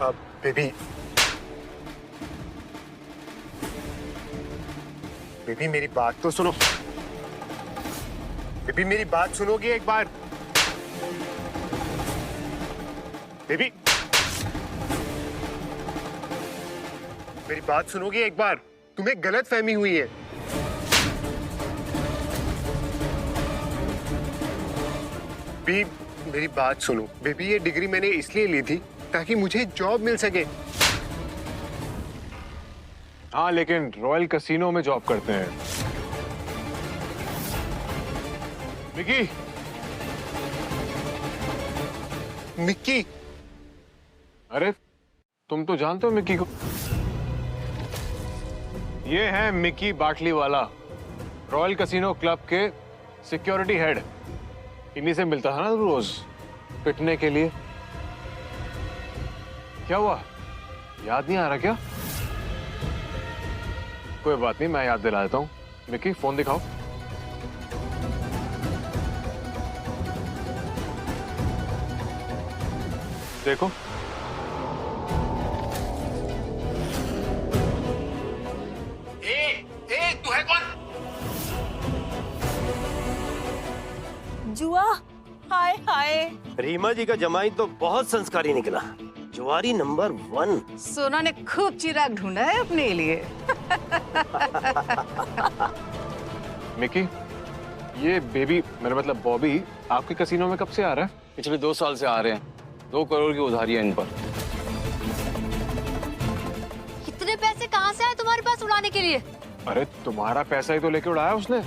Baby baby मेरी बात तो सुनो। बेबी मेरी बात सुनोगी एक बार? बेबी मेरी बात सुनोगी एक बार? तुम्हें गलत फहमी हुई है। बेबी मेरी बात सुनो। बेबी ये डिग्री मैंने इसलिए ली थी ताकि मुझे जॉब मिल सके। हाँ, लेकिन रॉयल कैसीनो में जॉब करते हैं। मिकी। मिक्की? अरे तुम तो जानते हो मिक्की को। ये है Mickey Batliwala, royal casino club के सिक्योरिटी हेड। इन्हीं से मिलता था ना रोज पिटने के लिए। क्या हुआ, याद नहीं आ रहा क्या? कोई बात नहीं, मैं याद दिला देता हूँ। मिकी फोन दिखाओ। देखो तू है कौन? जुआ? हाय हाय। रीमा जी का जमाई तो बहुत संस्कारी निकला, जुआरी नंबर 1। सोना ने खूब चिराग ढूंढा है अपने लिए। मिकी, ये बेबी मेरा मतलब बॉबी आपके कैसीनो में कब से आ रहा है? पिछले 2 साल से आ रहे हैं। 2 करोड़ की उधारी है इन पर। इतने पैसे कहाँ से आए तुम्हारे पास उड़ाने के लिए? अरे तुम्हारा पैसा ही तो लेके उड़ाया उसने।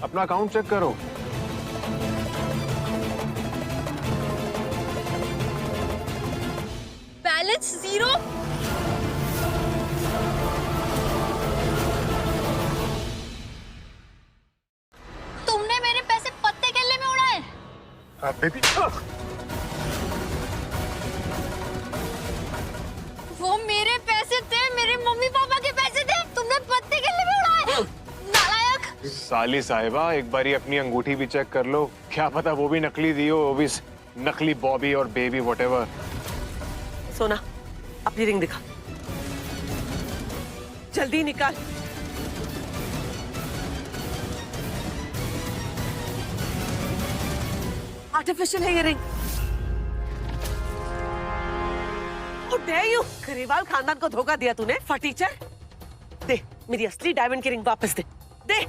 अपना अकाउंट चेक करो। बैलेंस 0। तुमने मेरे पैसे पत्ते खेलने में उड़ाए? बेबी वो मेरे पैसे थे, मेरे मम्मी पापा के पैसे थे, तुमने पत्ते खेलने में उड़ाए। नालायक। साली साहिबा, एक बारी अपनी अंगूठी भी चेक कर लो। क्या पता वो भी नकली दी हो, वो भी नकली बॉबी और बेबी व्हाटएवर। सोना, अपनी रिंग दिखा, जल्दी निकाल। आर्टिफिशियल है ये ring. How dare you? Grewal खानदान को धोखा दिया तूने, फटीचर। दे मेरी असली डायमंड की रिंग वापस दे। दे।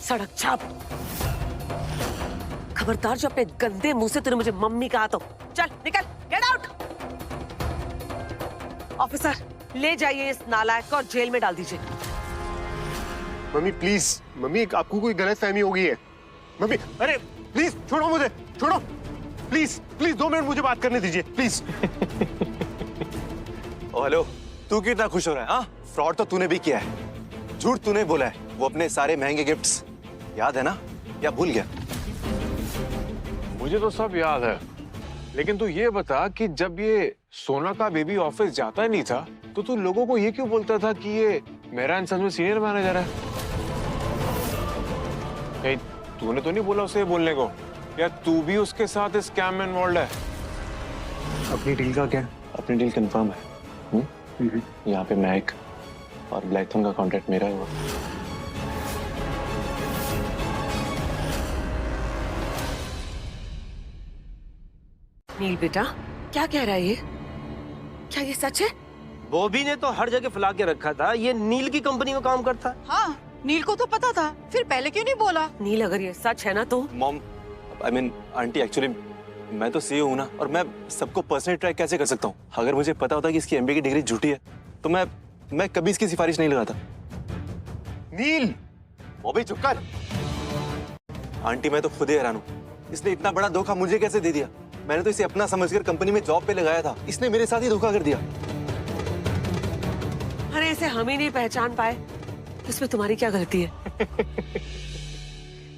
सड़क छाप। खबरदार जो अपने गंदे मुंह से तूने मुझे मम्मी कहा तो। चल निकल, गेट आउट। ऑफिसर, ले जाइए इस नालायक को और जेल में डाल दीजिए। मम्मी प्लीज, मम्मी आपको कोई गलत फहमी हो गई है। मम्मी अरे प्लीज छोड़ो मुझे, छोड़ो प्लीज प्लीज। 2 मिनट मुझे बात करने दीजिए प्लीज। ओ हेलो, तू कितना खुश हो रहा है? हाँ, फ्रॉड तो तूने भी किया है। झूठ तूने बोला है। वो अपने सारे महंगे गिफ्ट्स याद है ना, या भूल गया? मुझे तो सब याद है, लेकिन तू ये बता कि जब ये सोना का बेबी ऑफिस जाता ही नहीं था तो तू लोगों को ये क्यों बोलता था कि ये मेरा इंसान में सीनियर मैनेजर है? कहीं तूने तो नहीं बोला उसे बोलने को? या तू भी उसके साथ इस स्कैम में इन्वॉल्व है? अपनी डील का क्या? अपनी डील कंफर्म है। यहाँ पे महक और ब्लैकथन का कॉन्ट्रैक्ट मेरा हुआ। नील बेटा, क्या कह रहा है ये? क्या ये सच है? बॉबी ने तो हर जगह फैला के रखा था ये नील की कंपनी में काम करता है। हाँ, नील को तो पता था, फिर पहले क्यों नहीं बोला? नील, अगर ये सच है ना तो mom, I mean aunty, actually मैं तो सीईओ हूँ ना, और मैं सबको पर्सनली ट्रैक कैसे कर सकता हूँ? अगर मुझे पता होता कि इसकी एमबीए की डिग्री झूठी है तो मैं कभी इसकी सिफारिश नहीं लगाता। नील! बॉबी चुप कर। आंटी मैं तो खुद ही हैरान हूँ, इसने इतना बड़ा धोखा मुझे कैसे दे दिया? मैंने तो इसे अपना समझकर कंपनी में जॉब पे लगाया था, इसने मेरे साथ ही धोखा कर दिया। अरे इसे हम ही नहीं पहचान पाए, इसमें तुम्हारी क्या गलती है?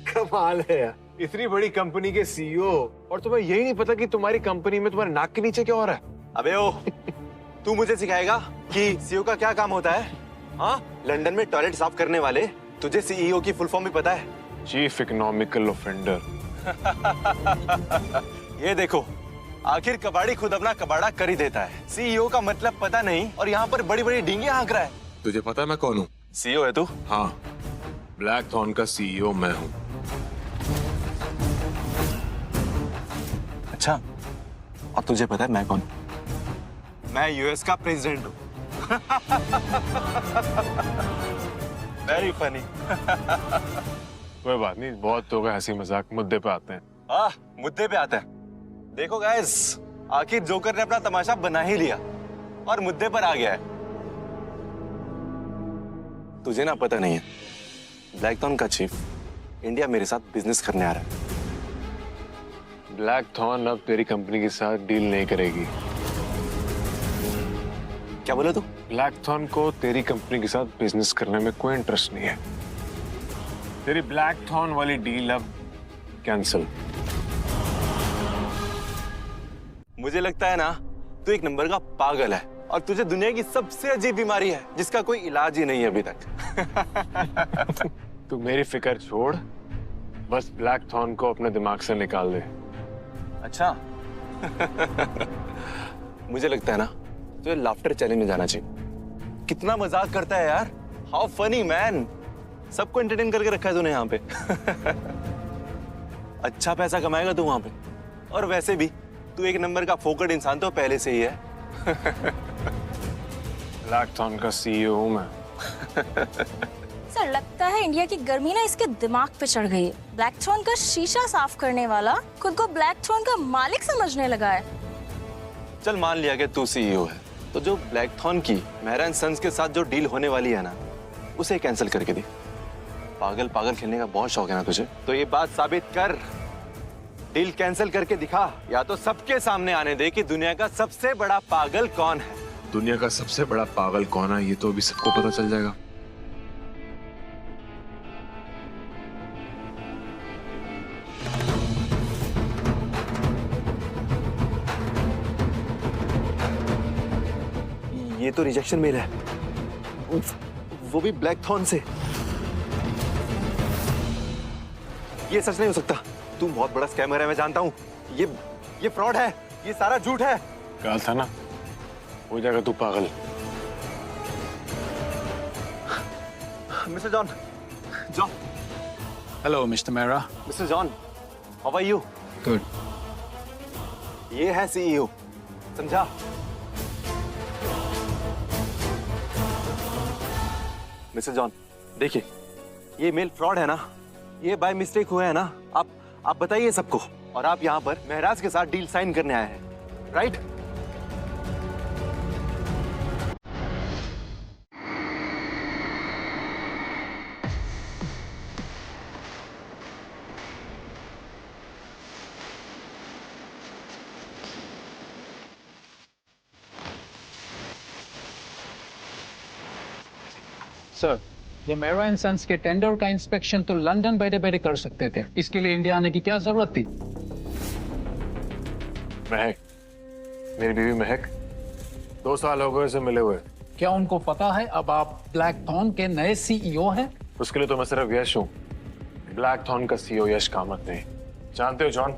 कमाल है यार, इतनी बड़ी कंपनी के सीईओ और तुम्हें यही नहीं पता कि तुम्हारी कंपनी में तुम्हारे नाक के नीचे क्या हो रहा है? अबे ओ, तू मुझे सिखाएगा कि सीईओ का क्या काम होता है? हाँ, लंदन में टॉयलेट साफ करने वाले। तुझे सीईओ की फुल फॉर्म भी पता है? Chief economical offender. ये देखो, आखिर कबाड़ी खुद अपना कबाड़ा कर ही देता है। सीईओ का मतलब पता नहीं और यहाँ पर बड़ी बड़ी डींगे हाँक रहा है। तुझे पता है मैं कौन हूँ? सीईओ है तू? हाँ, ब्लैक थॉर्न का सीईओ मैं हूँ। अच्छा, और तुझे पता है मैं कौन? मैं यूएस का प्रेसिडेंट हूँ। Very funny. कोई बात नहीं, बहुत हो गया हंसी मजाक, मुद्दे पे आते हैं। मुद्दे पे आता है। देखो गाइस, आखिर जोकर ने अपना तमाशा बना ही लिया और मुद्दे पर आ गया है। तुझे ना पता नहीं है, ब्लैकथॉर्न का चीफ इंडिया मेरे साथ बिजनेस करने आ रहा है। ब्लैक थॉर्न अब तेरी कंपनी के साथ डील नहीं करेगी। क्या बोला तू? ब्लैक थॉर्न को तेरी कंपनी के साथ बिजनेस करने में कोई इंटरेस्ट नहीं है। तेरी ब्लैक थॉर्न वाली डील अब कैंसिल। मुझे लगता है ना तू एक नंबर का पागल है और तुझे दुनिया की सबसे अजीब बीमारी है जिसका कोई इलाज ही नहीं है अभी तक। तू मेरी फिक्र छोड़, बस ब्लैक थॉर्न को अपने दिमाग से निकाल दे। अच्छा। मुझे लगता है ना तुझे लाफ्टर चैलेंज में जाना चाहिए। कितना मजाक करता है यार, हाउ फनी मैन। सबको एंटरटेन करके रखा है तूने यहाँ पे। अच्छा पैसा कमाएगा तू वहां पे, और वैसे भी तू एक नंबर का फोकट इंसान तो पहले से ही है। ब्लैक थॉर्न का सीईओ हूं मैं। सर लगता है इंडिया की गर्मी ना इसके दिमाग पे चढ़ गई है। ब्लैकथॉर्न का शीशा साफ करने वाला खुद को ब्लैकथॉर्न का मालिक समझने लगा है। चल मान लिया कि तू सीईओ है, तो जो ब्लैकथॉर्न की मेहरा एंड सन्स के साथ जो डील होने वाली है ना, उसे कैंसिल करके दे। पागल पागल खेलने का बहुत शौक है ना तुझे, तो ये बात साबित कर। डील कैंसिल करके दिखा, या तो सबके सामने आने दे कि दुनिया का सबसे बड़ा पागल कौन है। दुनिया का सबसे बड़ा पागल कौन है ये तो अभी सबको पता चल जाएगा। ये तो रिजेक्शन मेल है, वो भी ब्लैकथॉर्न से। ये सच नहीं हो सकता, तू बहुत बड़ा स्कैमर है, मैं जानता हूँ। ये फ्रॉड है, ये सारा झूठ है। कहा था ना, हो जाएगा तू पागल। Mister John, John, Hello, Mr. Mehra. Mister John, how are you? Good. ये है सीईओ, समझा? मिस्टर जॉन, देखिए, ये मेल फ्रॉड है ना, ये बाय मिस्टेक हुआ है ना। आप बताइए सबको। और आप यहाँ पर महराज के साथ डील साइन करने आए हैं, राइट? सर, ये मेहरा एंड सन्स के टेंडर का इंस्पेक्शन तो लंदन बैठे बैठे कर सकते थे, इसके लिए इंडिया आने की क्या जरूरत थी? महक, मेरी बीवी महक, 2 साल हो गए उसे मिले हुए। क्या उनको पता है अब आप ब्लैकथॉर्न के नए सीईओ हैं? उसके लिए तो मैं सिर्फ यश हूँ, ब्लैक थॉर्न का सीईओ यश कामत नहीं। जानते हो जॉन,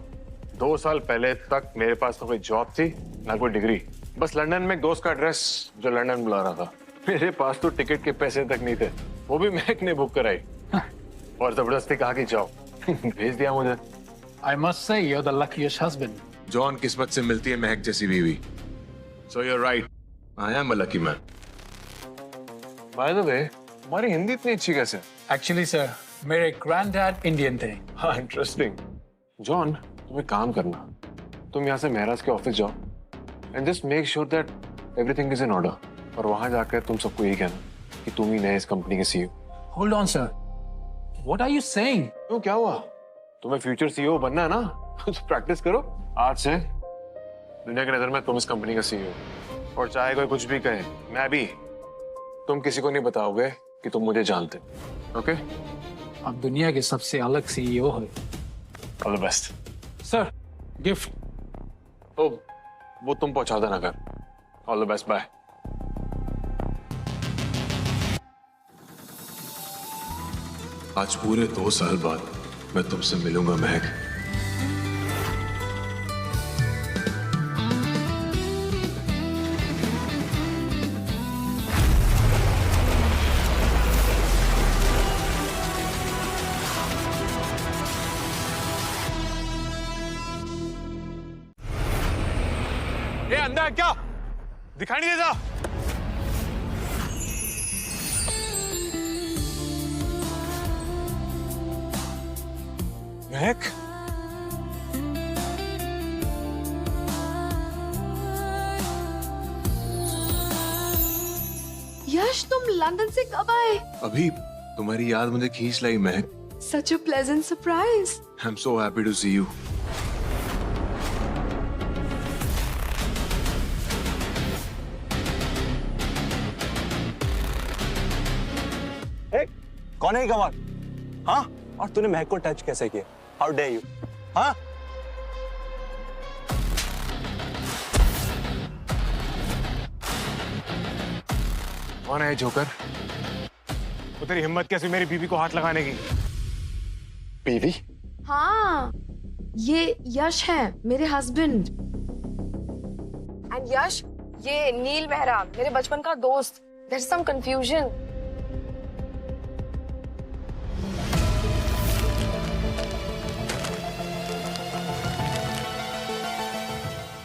2 साल पहले तक मेरे पास ना कोई जॉब थी ना कोई डिग्री, बस लंदन में एक दोस्त का एड्रेस जो लंदन बुला रहा था। मेरे पास तो टिकट के पैसे तक नहीं थे, वो भी महक ने बुक कराई और जबरदस्ती कहा कि जाओ। भेज दिया मुझे। I must say you're the luckiest husband. John, किस्मत से मिलती है महक जैसी बीवी। So you're right, I am a lucky man. By the way, हमारी हिंदी इतनी अच्छी कैसे? Actually sir, मेरे ग्रैंडडैड इंडियन थे। हाँ, इंटरेस्टिंग। जॉन, तुम एक काम करना, तुम यहाँ से महराज के ऑफिस जाओ and just make sure that everything is in order. और वहां जाकर तुम सबको यही कहना कि तुम ही नए इस कंपनी के CEO. Hold on sir, what are you saying? क्यों, क्या हुआ? तुम्हें फ्यूचर सीईओ बनना है ना, तो प्रैक्टिस करो। आज से दुनिया की नजर में तुम इस कंपनी का सीईओ, और चाहे कोई कुछ भी कहे, मैं भी, तुम किसी को नहीं बताओगे कि तुम मुझे जानते। ओके? आप दुनिया के सबसे अलग सीईओ हो। All the best. Sir, gift. ओ, वो तुम पहुंचा देना घर। All the best, bye. आज पूरे 2 साल बाद मैं तुमसे मिलूंगा महक। ए अंधा है क्या? दिखाई नहीं देता? महक, यश, तुम लंदन से कब आए? अभी तुम्हारी याद मुझे खींच लाई महक। Such a pleasant surprise. I'm so happy to see you. कौन है ये गंवार? हाँ? और तूने महक को टच कैसे किया? How dare you? हाँ? कौन है जोकर? वो तेरी हिम्मत कैसी मेरी बीवी को हाथ लगाने की? बीवी? हाँ, ये यश है, मेरे हस्बैंड। एंड यश, ये नील मेहरा, मेरे बचपन का दोस्त। There's some confusion.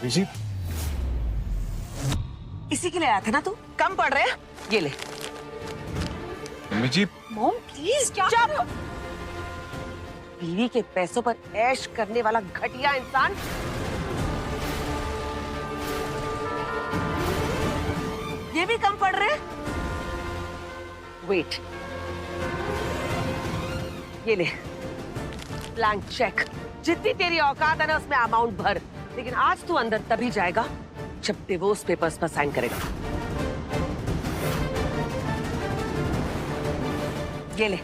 विजी, इसी के लिए आया था ना तू? कम पड़ रहे हैं? ये ले। विजी, मॉम प्लीज क्या कर रहे हो? बीवी के पैसों पर ऐश करने वाला घटिया इंसान। ये भी कम पड़ रहे हैं? वेट, ये ले ब्लैंक चेक। जितनी तेरी औकात है ना उसमें अमाउंट भर, लेकिन आज तू अंदर तभी जाएगा जब डिवोर्स पेपर्स पर साइन करेगा। ये ले,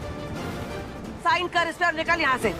साइन कर इस पे और निकल यहां से।